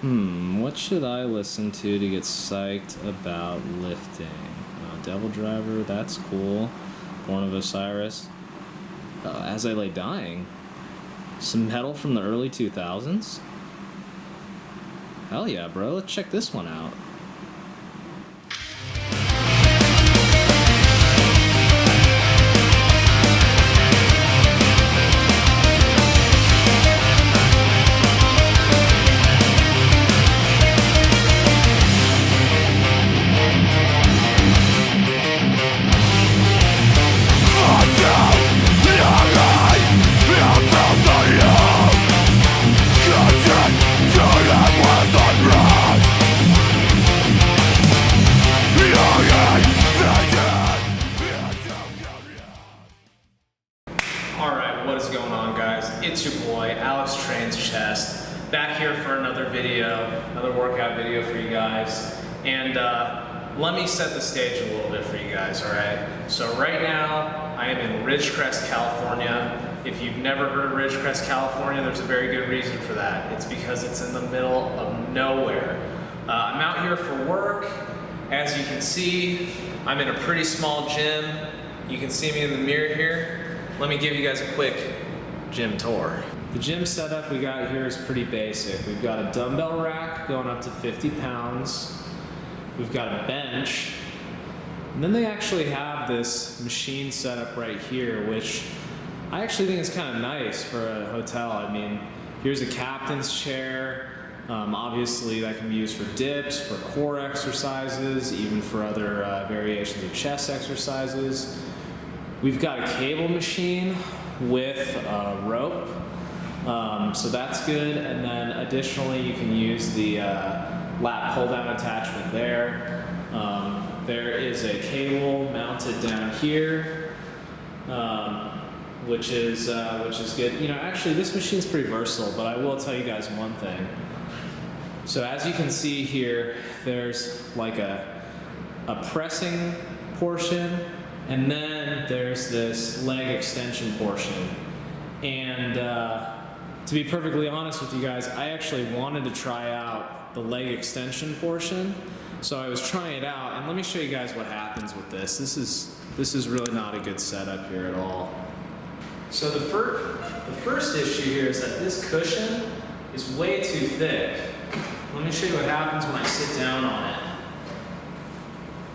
What should I listen to get psyched about lifting? Devil Driver, that's cool. Born of Osiris. As I Lay Dying. Some metal from the early 2000s. Hell yeah, bro. Let's check this one out. What is going on, guys? It's your boy, AlexTrainsChest, back here for another video, another workout video for you guys. And let me set the stage a little bit for you guys, all right? So right now, I am in Ridgecrest, California. If you've never heard of Ridgecrest, California, there's a very good reason for that. It's because it's in the middle of nowhere. I'm out here for work. As you can see, I'm in a pretty small gym. You can see me in the mirror here. Let me give you guys a quick gym tour. The gym setup we got here is pretty basic. We've got a dumbbell rack going up to 50 pounds. We've got a bench. And then they actually have this machine set up right here, which I actually think is kind of nice for a hotel. I mean, here's a captain's chair. Obviously that can be used for dips, for core exercises, even for other variations of chest exercises. We've got a cable machine with a rope, so that's good. And then additionally, you can use the lat pull-down attachment there. There is a cable mounted down here, which is good. You know, actually, this machine's pretty versatile, but I will tell you guys one thing. So as you can see here, there's like a pressing portion. And then there's this leg extension portion. And to be perfectly honest with you guys, I actually wanted to try out the leg extension portion. So I was trying it out, and let me show you guys what happens with this. This is really not a good setup here at all. So the first issue here is that this cushion is way too thick. Let me show you what happens when I sit down on it.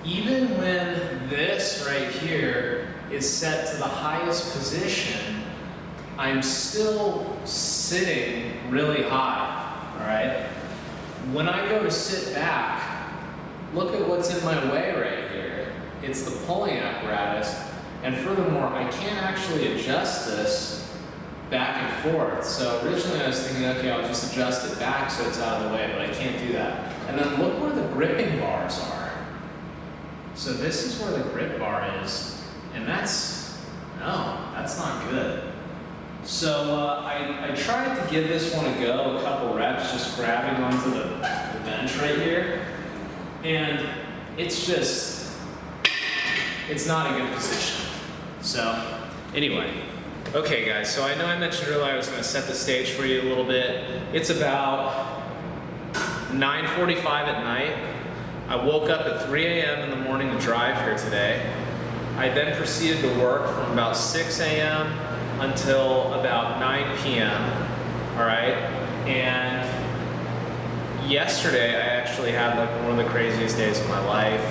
Even when this right here is set to the highest position, I'm still sitting really high, all right? When I go to sit back, look at what's in my way right here. It's the pulling apparatus, and furthermore, I can't actually adjust this back and forth. So originally I was thinking, okay, I'll just adjust it back so it's out of the way, but I can't do that. And then look where the gripping bars are. So this is where the grip bar is, and that's not good. So I tried to give this one a go, a couple reps, just grabbing onto the bench right here, and it's not a good position. So anyway, okay guys, so I know I mentioned earlier I was gonna set the stage for you a little bit. It's about 9:45 at night. I woke up at 3 a.m. in the morning to drive here today. I then proceeded to work from about 6 a.m. until about 9 p.m. All right, and yesterday I actually had like one of the craziest days of my life.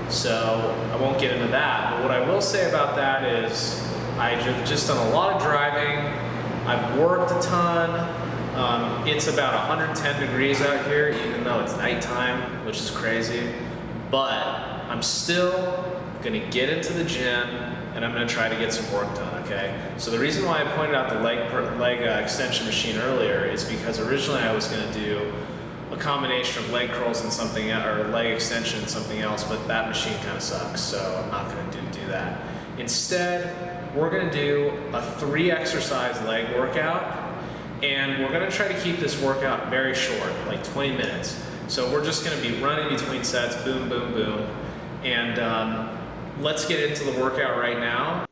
So I won't get into that, but what I will say about that is I've just done a lot of driving. I've worked a ton. It's about 110 degrees out here, even though it's nighttime, which is crazy. But I'm still gonna get into the gym and I'm gonna try to get some work done, okay? So the reason why I pointed out the leg extension machine earlier is because originally I was gonna do a combination of leg curls and something, or leg extension and something else, but that machine kind of sucks, so I'm not gonna do that. Instead, we're gonna do a 3 exercise leg workout. And we're gonna try to keep this workout very short, like 20 minutes. So we're just gonna be running between sets, boom, boom, boom. And let's get into the workout right now.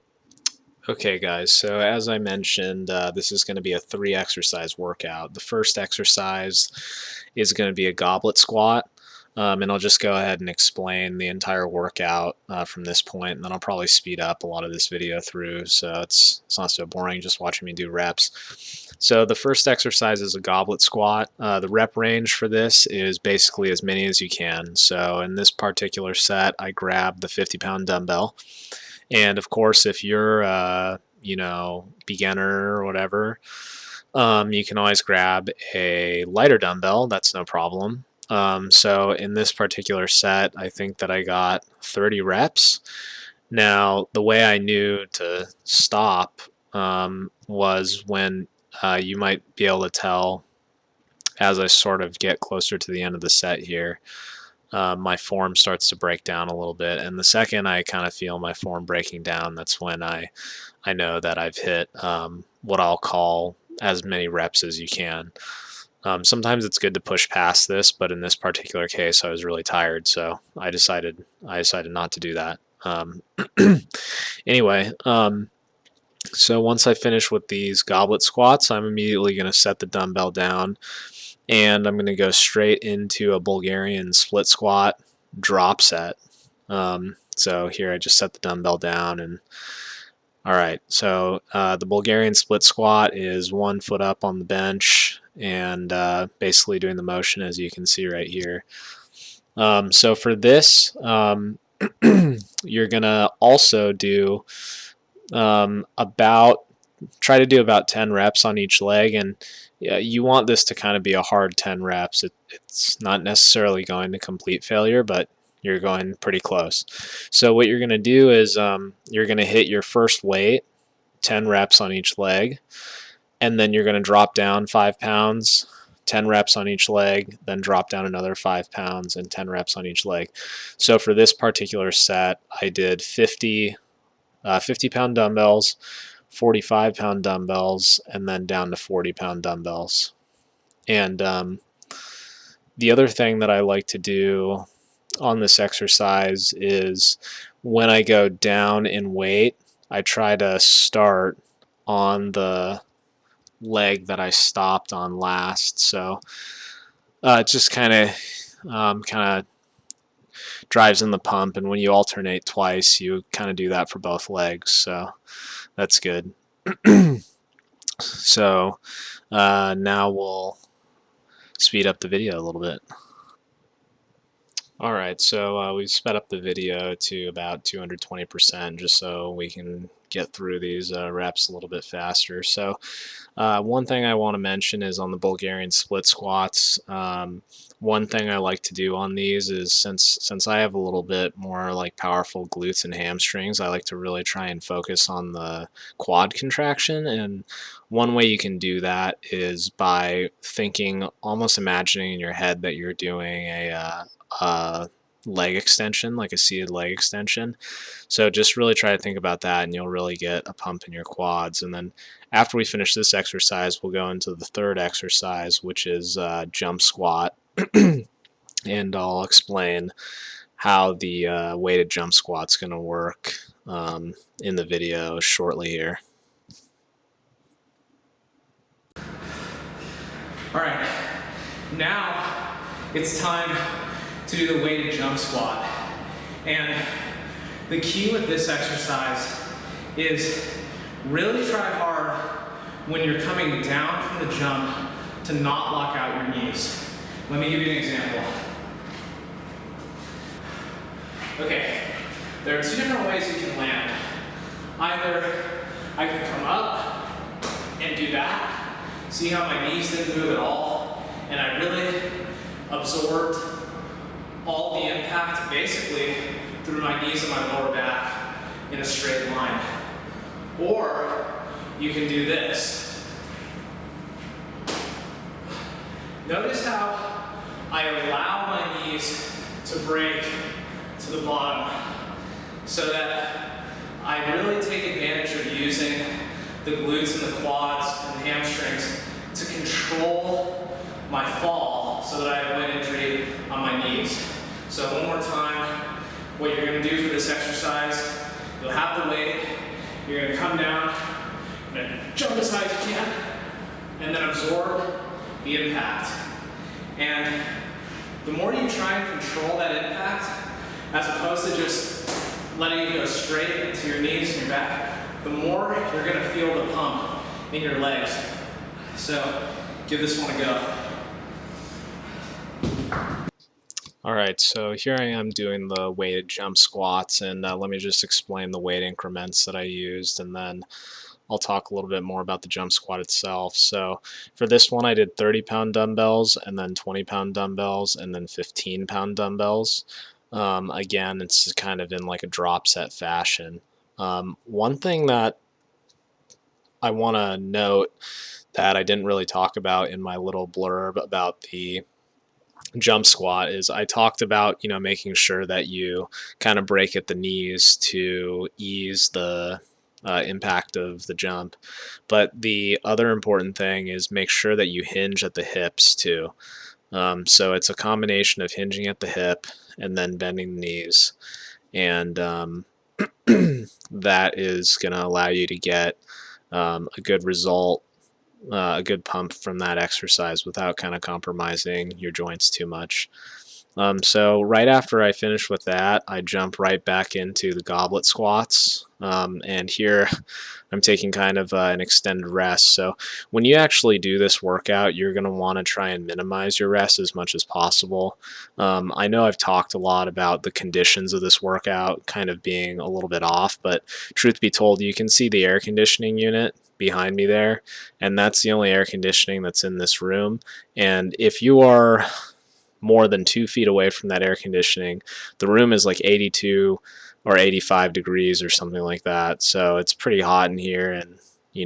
Okay guys, so as I mentioned, this is going to be a 3 exercise workout. The first exercise is going to be a goblet squat, and I'll just go ahead and explain the entire workout from this point, and then I'll probably speed up a lot of this video through, so it's not so boring just watching me do reps. So the first exercise is a goblet squat. The rep range for this is basically as many as you can. So in this particular set, I grabbed the 50-pound dumbbell. And of course, if you're beginner or whatever, you can always grab a lighter dumbbell. That's no problem. So in this particular set, I think that I got 30 reps. Now, the way I knew to stop was when you might be able to tell as I sort of get closer to the end of the set here. My form starts to break down a little bit, and the second I kind of feel my form breaking down, that's when I know that I've hit what I'll call as many reps as you can. Sometimes it's good to push past this, but in this particular case, I was really tired, so I decided not to do that. Anyway, so once I finish with these goblet squats, I'm immediately going to set the dumbbell down. And I'm going to go straight into a Bulgarian split squat drop set. So here I just set the dumbbell down, and all right, so the Bulgarian split squat is 1 foot up on the bench and basically doing the motion as you can see right here. So for this, you're going to also do try to do about 10 reps on each leg, and you want this to kind of be a hard 10 reps. It's not necessarily going to complete failure, but you're going pretty close. So what you're going to do is you're going to hit your first weight, 10 reps on each leg, and then you're going to drop down 5 pounds, 10 reps on each leg, then drop down another 5 pounds and 10 reps on each leg. So for this particular set, I did 50-pound dumbbells, 45-pound dumbbells, and then down to 40-pound dumbbells. And the other thing that I like to do on this exercise is when I go down in weight, I try to start on the leg that I stopped on last. So it just kind of drives in the pump, and when you alternate twice, you kind of do that for both legs. So that's good. So now we'll speed up the video a little bit. Alright, so we've sped up the video to about 220% just so we can get through these reps a little bit faster. So one thing I want to mention is on the Bulgarian split squats, one thing I like to do on these is since I have a little bit more like powerful glutes and hamstrings, I like to really try and focus on the quad contraction. And one way you can do that is by thinking, almost imagining in your head that you're doing a leg extension, like a seated leg extension. So just really try to think about that, and you'll really get a pump in your quads. And then after we finish this exercise, we'll go into the third exercise, which is jump squat. And I'll explain how the weighted jump squat's going to work in the video shortly here. All right, now it's time to do the weighted jump squat. And the key with this exercise is really try hard when you're coming down from the jump to not lock out your knees. Let me give you an example. Okay, there are 2 different ways you can land. Either I can come up and do that. See how my knees didn't move at all? And I really absorbed all the impact basically through my knees and my lower back in a straight line. Or you can do this. Notice how I allow my knees to break to the bottom so that I really take advantage of using the glutes and the quads and the hamstrings to control my fall so that I avoid injury on my knees. So one more time, what you're going to do for this exercise, you'll have the weight, You're gonna come down, you're gonna jump as high as you can, and then absorb the impact. And the more you try and control that impact, as opposed to just letting it go straight into your knees and your back, the more you're gonna feel the pump in your legs. So give this one a go. All right, so here I am doing the weighted jump squats, and let me just explain the weight increments that I used, and then I'll talk a little bit more about the jump squat itself. So for this one, I did 30-pound dumbbells, and then 20-pound dumbbells, and then 15-pound dumbbells. Again, it's kind of in like a drop set fashion. One thing that I want to note that I didn't really talk about in my little blurb about the jump squat is I talked about, making sure that you kind of break at the knees to ease the impact of the jump. But the other important thing is make sure that you hinge at the hips too. So it's a combination of hinging at the hip and then bending the knees. And that is going to allow you to get a good result, a good pump from that exercise without kind of compromising your joints too much. So right after I finish with that, I jump right back into the goblet squats. And here I'm taking kind of an extended rest. So when you actually do this workout, you're going to want to try and minimize your rest as much as possible. I know I've talked a lot about the conditions of this workout kind of being a little bit off, but truth be told, you can see the air conditioning unit behind me there, and that's the only air conditioning that's in this room. And if you are more than 2 feet away from that air conditioning, the room is like 82 or 85 degrees or something like that. So it's pretty hot in here. And,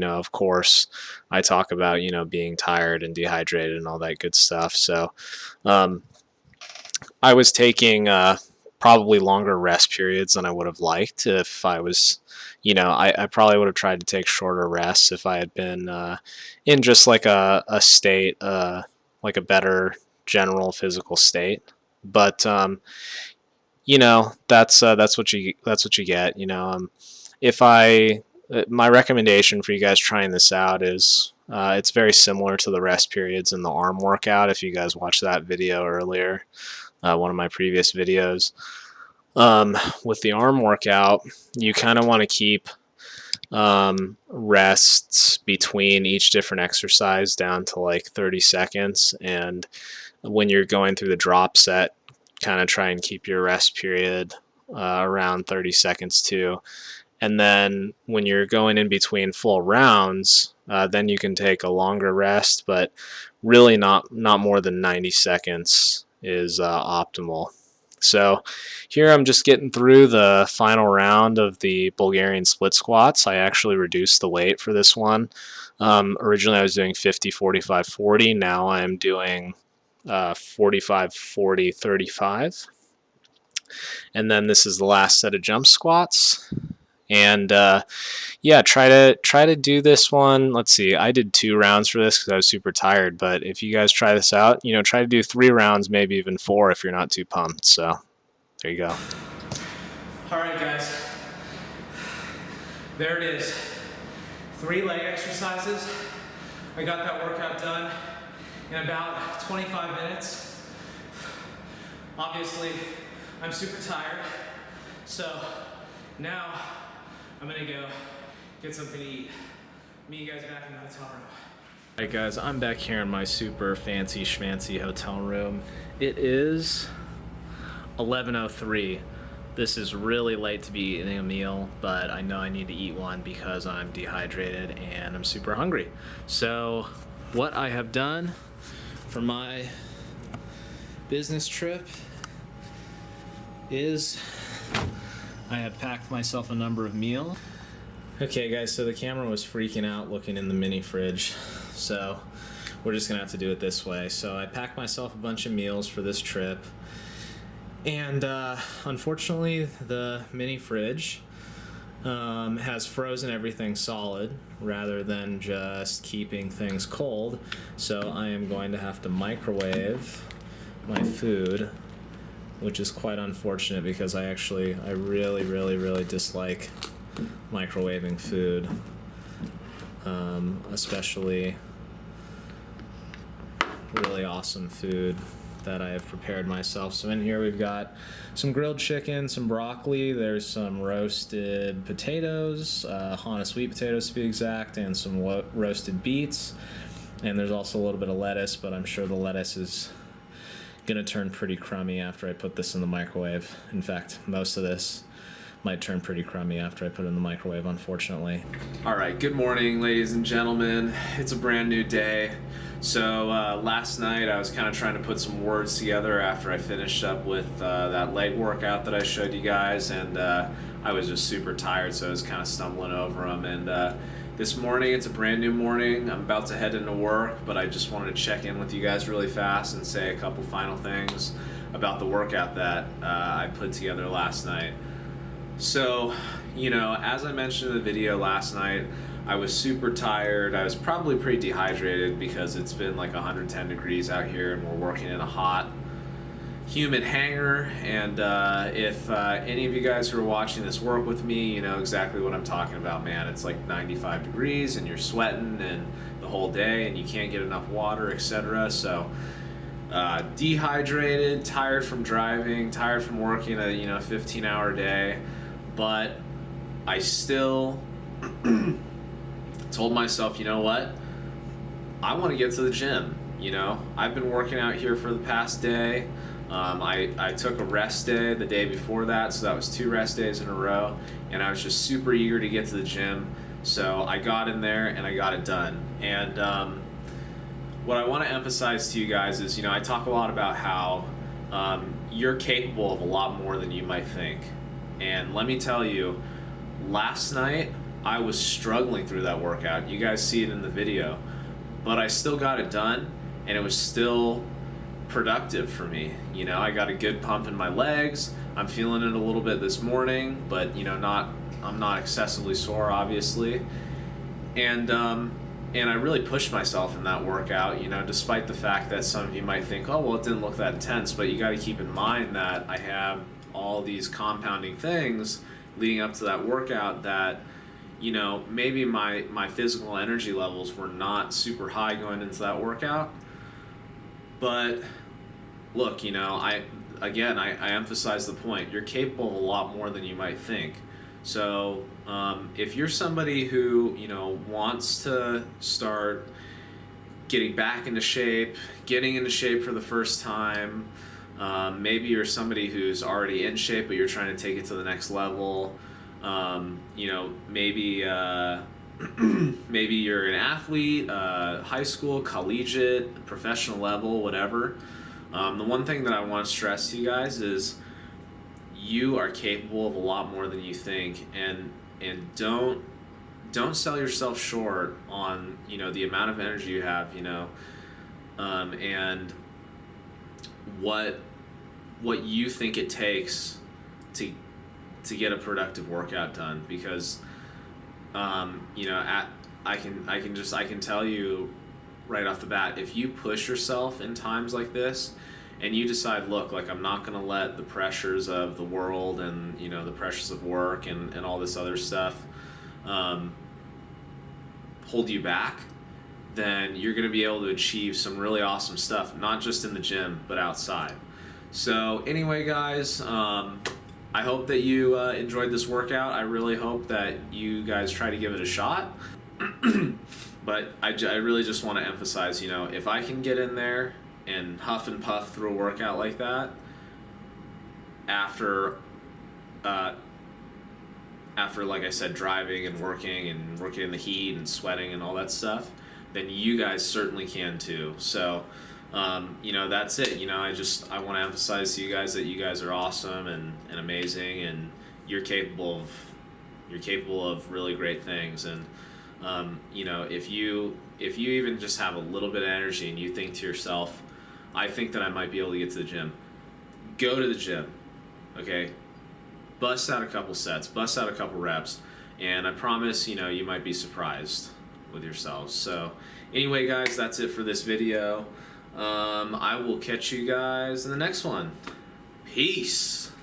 of course, I talk about, being tired and dehydrated and all that good stuff. So I was taking probably longer rest periods than I would have liked if I was, I probably would have tried to take shorter rests if I had been in just like a state, like a better general physical state. But that's what you get. My recommendation for you guys trying this out is it's very similar to the rest periods in the arm workout. If you guys watched that video earlier, one of my previous videos, with the arm workout, you kind of want to keep rests between each different exercise down to like 30 seconds. And when you're going through the drop set, kind of try and keep your rest period around 30 seconds too. And then when you're going in between full rounds, then you can take a longer rest, but really not more than 90 seconds is optimal. So here I'm just getting through the final round of the Bulgarian split squats. I actually reduced the weight for this one. Originally I was doing 50, 45, 40. Now I'm doing 45, 40, 35. And then this is the last set of jump squats. And yeah, try to do this one. Let's see, I did 2 rounds for this because I was super tired. But if you guys try this out, try to do 3 rounds, maybe even 4 if you're not too pumped. So there you go. All right, guys. There it is. 3 leg exercises. I got that workout done in about 25 minutes. Obviously, I'm super tired. So now I'm gonna go get something to eat. Meet you guys back in the hotel room. Alright guys, I'm back here in my super fancy schmancy hotel room. It is 11:03. This is really late to be eating a meal, but I know I need to eat one because I'm dehydrated and I'm super hungry. So what I have done for my business trip is I have packed myself a number of meals. Okay guys, so the camera was freaking out looking in the mini fridge, so we're just gonna have to do it this way. So I packed myself a bunch of meals for this trip, and unfortunately the mini fridge has frozen everything solid rather than just keeping things cold. So I am going to have to microwave my food, which is quite unfortunate because I really dislike microwaving food, especially really awesome food that I have prepared myself. So in here we've got some grilled chicken, some broccoli, there's some roasted potatoes, Hana sweet potatoes to be exact, and some roasted beets. And there's also a little bit of lettuce, but I'm sure the lettuce is gonna turn pretty crummy after I put this in the microwave. In fact, most of this might turn pretty crummy after I put it in the microwave, unfortunately. All right, good morning, ladies and gentlemen. It's a brand new day. So last night I was kind of trying to put some words together after I finished up with that leg workout that I showed you guys, and I was just super tired, so I was kind of stumbling over them. And this morning, it's a brand new morning. I'm about to head into work, but I just wanted to check in with you guys really fast and say a couple final things about the workout that I put together last night. So, you know, as I mentioned in the video last night, I was super tired. I was probably pretty dehydrated because it's been like 110 degrees out here and we're working in a hot, humid hangar. And if any of you guys who are watching this work with me, you know exactly what I'm talking about, man. It's like 95 degrees and you're sweating and the whole day and you can't get enough water, etc. So dehydrated, tired from driving, tired from working a 15-hour day. But I still told myself, you know what? I want to get to the gym. You know, I've been working out here for the past day. I took a rest day the day before that, so that was 2 rest days in a row, and I was just super eager to get to the gym. So I got in there and I got it done. And what I want to emphasize to you guys is, you know, I talk a lot about how you're capable of a lot more than you might think. And let me tell you, last night I was struggling through that workout. You guys see it in the video, but I still got it done, and it was still productive for me. You know, I got a good pump in my legs. I'm feeling it a little bit this morning, but you know, I'm not excessively sore, obviously. And I really pushed myself in that workout, you know, despite the fact that some of you might think, oh, well, it didn't look that intense, but you got to keep in mind that I have all these compounding things leading up to that workout that, you know, maybe my physical energy levels were not super high going into that workout. But look, you know, I emphasize the point. You're capable of a lot more than you might think. So if you're somebody who, you know, wants to start getting back into shape, getting into shape for the first time, maybe you're somebody who's already in shape but you're trying to take it to the next level, you know, maybe maybe you're an athlete, high school, collegiate, professional level, whatever. The one thing that I want to stress to you guys is you are capable of a lot more than you think, and don't sell yourself short on, you know, the amount of energy you have, you know, and what you think it takes to get a productive workout done. Because you know, I can tell you right off the bat, if you push yourself in times like this and you decide, look, like, I'm not going to let the pressures of the world and, you know, the pressures of work and all this other stuff hold you back, then you're going to be able to achieve some really awesome stuff, not just in the gym, but outside. So anyway, guys, I hope that you enjoyed this workout. I really hope that you guys try to give it a shot. But I really just want to emphasize, you know, if I can get in there and huff and puff through a workout like that after like I said, driving and working in the heat and sweating and all that stuff, then you guys certainly can too. So you know, that's it. You know, I want to emphasize to you guys that you guys are awesome and amazing, and you're capable of really great things. And you know, if you even just have a little bit of energy and you think to yourself, I think that I might be able to get to the gym, go to the gym, okay? Bust out a couple sets, bust out a couple reps, and I promise, you know, you might be surprised with yourselves. So anyway, guys, that's it for this video. I will catch you guys in the next one. Peace.